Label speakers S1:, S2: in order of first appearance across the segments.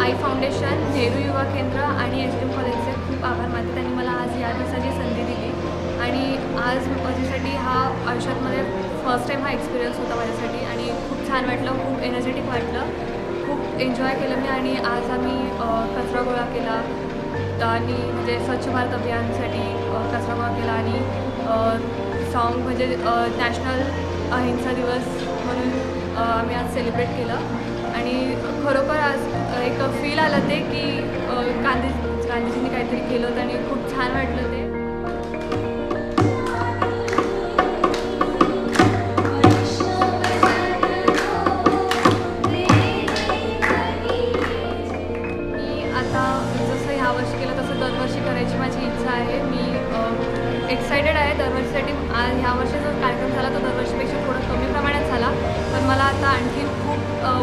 S1: आई foundation, Nehru युवा केंद्र आणि एस डी एम कॉलेजचे खूप आभार मानते. त्यांनी मला आज या दिवसाची संधी दिली आणि आज माझ्यासाठी हा आयुष्यामध्ये फर्स्ट टाईम हा एक्सपिरियन्स होता माझ्यासाठी आणि खूप छान वाटलं, खूप एनर्जेटिक वाटलं, खूप एन्जॉय केलं मी. आणि आज आम्ही कचरा गोळा केला आणि म्हणजे स्वच्छ भारत अभियानासाठी कचरा गोळा केला आणि सॉन्ग म्हणजे नॅशनल अहिंसा दिवस म्हणून आम्ही आज सेलिब्रेट केलं. आणि खरोखर आज एक फील आलं ते की गांधीजींनी काहीतरी केलं होतं आणि खूप छान वाटलं ते. मी आता जसं ह्या वर्षी केलं तसं दरवर्षी करायची माझी इच्छा आहे. मी एक्सायटेड आहे दरवर्षीसाठी. आज ह्या वर्षी जो कार्यक्रम झाला तो दरवर्षीपेक्षा थोडं कमी प्रमाणात झाला, पण मला आता आणखी खूप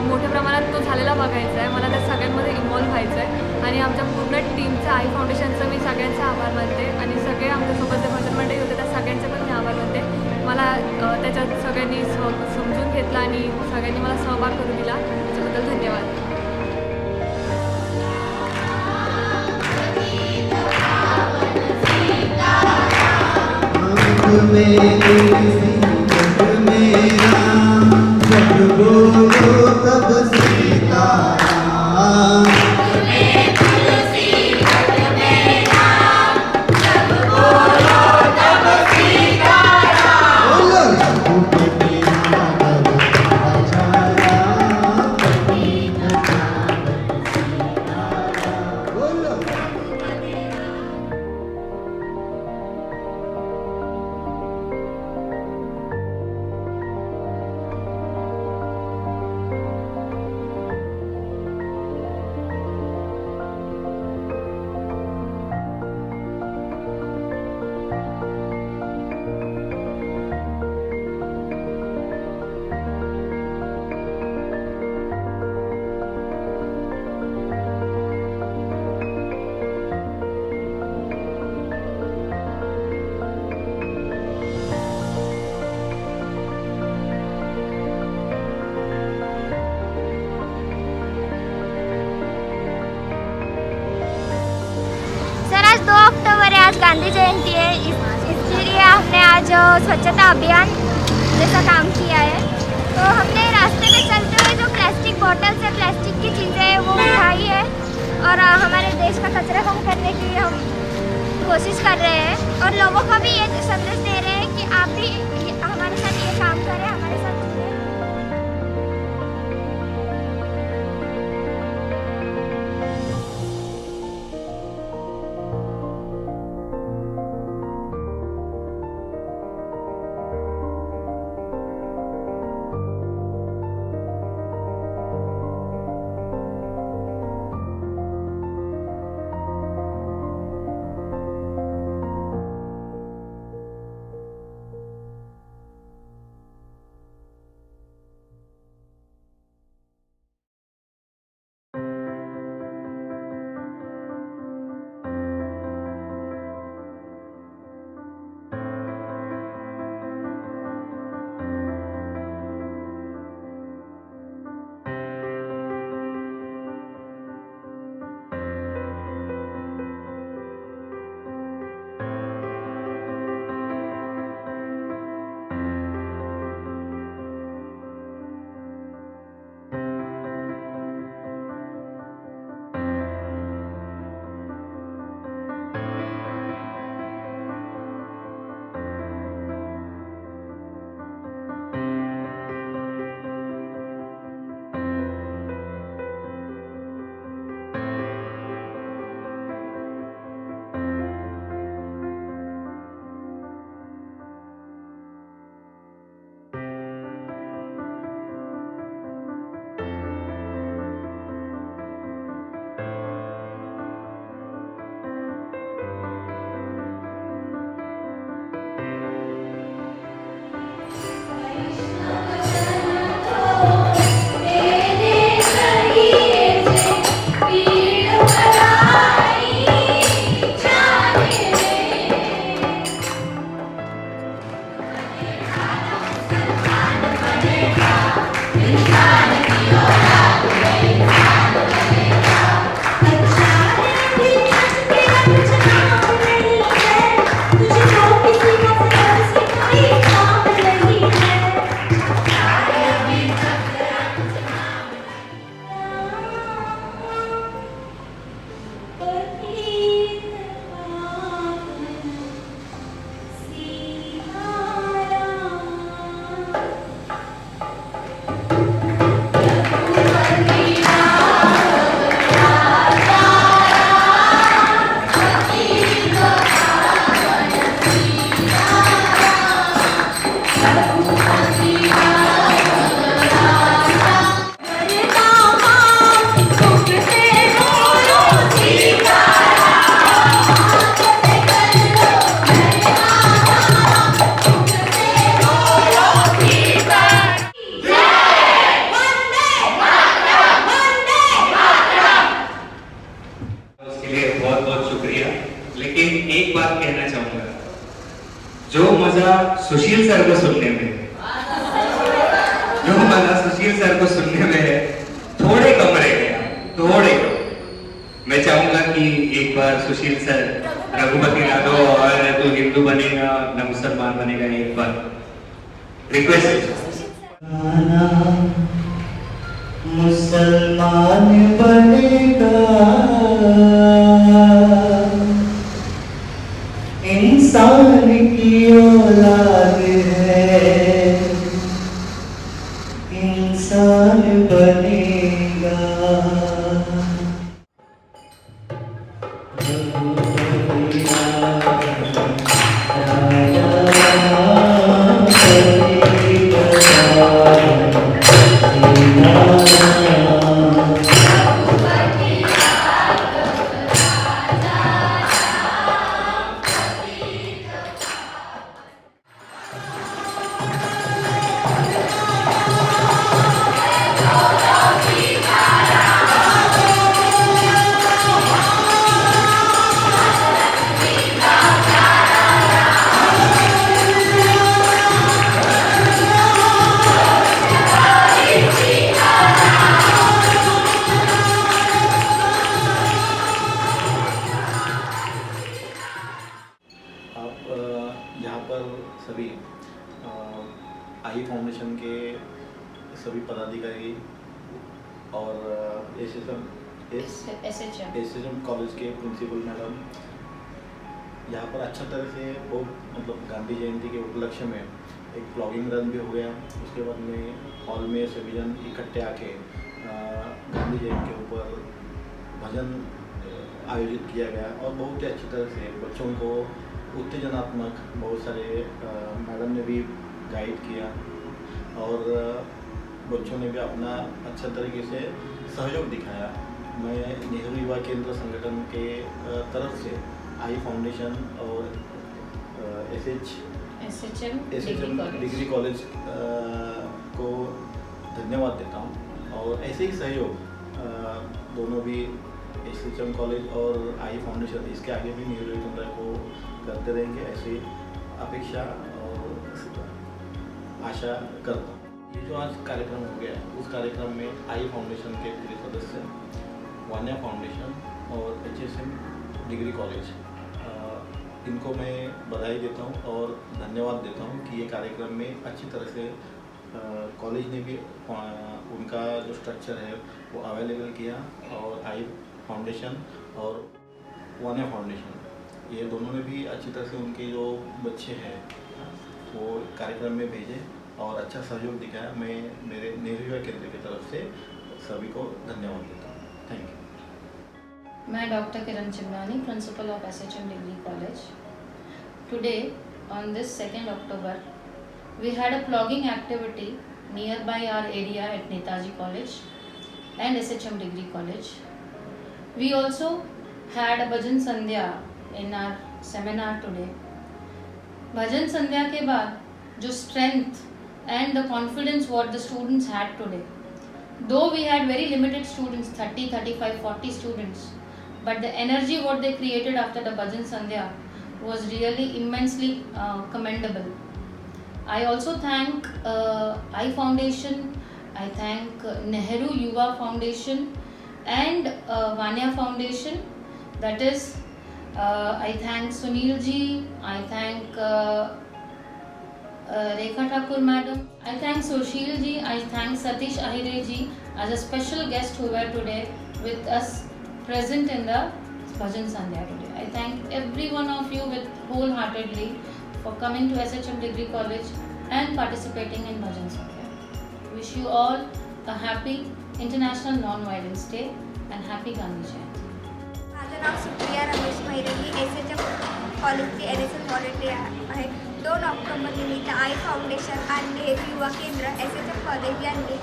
S1: मोठ्या प्रमाणात तो झालेला बघायचा आहे. मला त्या सगळ्यांमध्ये इन्व्हॉल्व व्हायचं आहे आणि आमच्या पूर्ण टीमचं, आई फाउंडेशनचं मी सगळ्यांचा आभार मानते आणि सगळे आमच्यासोबत जे भजन मंडळी होते त्या सगळ्यांचे पण मी आभार मानते. मला त्याच्यात सगळ्यांनी समजून घेतलं आणि सगळ्यांनी मला सहभाग करून दिला, त्याच्याबद्दल धन्यवाद.
S2: सर, आज 2 अक्टूबर है, आज गांधी जयंती है। इसके लिए हमने आज स्वच्छता अभियान जैसा काम किया है। तो हमने रास्ते में चलते हुए जो प्लास्टिक बॉटल्स है, प्लास्टिक की चीज़ें हैं, वो उठाई है और हमारे देश का कचरा कम करने की हम कोशिश कर रहे हैं और लोगों को भी ये संदेश दे रहे हैं कि आप भी हमारे साथ ये काम करें, हमारे साथ जुड़ें।
S3: जो मजा सुशील सर को सुनने में है थोड़े कम रह गया, थोड़े कम। मैं चाहूंगा कि एक बार सुशील सर रघुपति गा दो और तू हिंदू बनेगा न मुसलमान बनेगा, एक बार रिक्वेस्ट।
S4: मुसलमान बनेगा, इंसान की औलाद है, इंसान बनेगा।
S5: यहाँ पर सभी आई फाउंडेशन के सभी पदाधिकारी और एसएचएम कॉलेज के प्रिंसिपल मैडम यहाँ पर अच्छा तरह से बहुत मतलब गांधी जयंती के उपलक्ष्य में एक ब्लॉगिंग रन भी हो गया। उसके बाद में हॉल में सभी जन इकट्ठे आके गांधी जयंती के ऊपर भजन आयोजित किया गया और बहुत ही अच्छी तरह से बच्चों को उत्तेजनात्मक बहुत सारे मैडम ने भी गाइड किया और बच्चों ने भी अपना अच्छा तरीके से सहयोग दिखाया। मैं नेहरू युवा केंद्र संगठन के तरफ से आई फाउंडेशन और एसएचएम डिग्री कॉलेज को धन्यवाद देता हूँ और ऐसे ही सहयोग दोनों भी एसएचएम कॉलेज और आई फाउंडेशन इसके आगे भी नेहरू युवा केंद्र को करते रहेंगे, ऐसी अपेक्षा और आशा करता हूँ। ये जो आज कार्यक्रम हो गया उस कार्यक्रम में आई फाउंडेशन के पूरे सदस्य, वान्या फाउंडेशन और एचएसएम डिग्री कॉलेज इनको मैं बधाई देता हूँ और धन्यवाद देता हूँ कि ये कार्यक्रम में अच्छी तरह से कॉलेज ने भी उनका जो स्ट्रक्चर है वो अवेलेबल किया और आई फाउंडेशन और वान्या फाउंडेशन ये दोनों ने भी अच्छी तरह से उनके जो बच्चे हैं वो कार्यक्रम में भेजे और अच्छा सहयोग दिखाया। मैं मेरे नेहरू युवा केंद्र की तरफ से सभी को धन्यवाद देता हूँ। Thank you.
S6: मैं doctor Kiran Chimnani, principal of SHM degree college. Today on this 2nd October we had a plogging activity nearby our area at Netaji College and SHM Degree College. We also had a Bhajan Sandhya in our seminar today. Bhajan Sandhya के बाद जो strength and the confidence what the students had today, though we had very limited students, 30, 35, 40 students, but the energy what they created after the Bhajan Sandhya was really immensely commendable. I also thank I Foundation, I thank Nehru Yuva Foundation and Vanya Foundation. That is, I thank Sunil ji, I thank Rekha Thakur madam, I thank Sushil ji, I thank Satish Ahire ji as a special guest who were today with us present in the Bhajan Sandhya today. I thank every one of you with wholeheartedly for coming to SHM Degree College and participating in Bhajan Sandhya. Wish you all a happy International Non-Violence Day and happy Gandhi Jayanti.
S2: माझं नाव सुप्रिया रमेश मैरे, मी SHM कॉलेजची NSS volunteer आहे. 2 October निमित्त आई foundation आणि नेहरू युवा केंद्र SHM college यांनी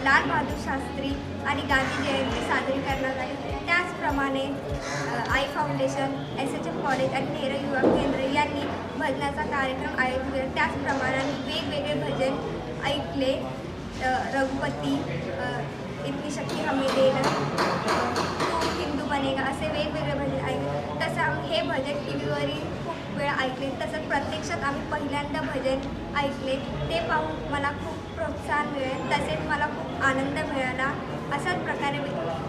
S2: लाल बहादूर शास्त्री आणि गांधी जयंती साजरी करण्यात आली. त्याचप्रमाणे आई फाउंडेशन, एसएचएम कॉलेज आणि नेहरू युवा केंद्र यांनी भजनाचा कार्यक्रम आयोजित केला. त्याचप्रमाणे वेगवेगळे भजन ऐकले. रघुपती, इतनी शक्ती हमें देना, तू हिंदू बनेगा, असे वेगवेगळे भजन ऐकले. तसं हे भजन टी व्हीवरही खूप खूप वेळा ऐकले, तसंच प्रत्यक्षात आम्ही पहिल्यांदा भजन ऐकले. ते पाहून मला खूप प्रोत्साहन मिळेल, तसेच मला खूप आनंद मिळाला. अशाच प्रकारे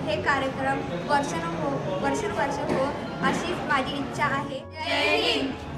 S2: हे कार्यक्रम वर्षानुवर्ष हो अशीच माझी इच्छा आहे. जय हिंद.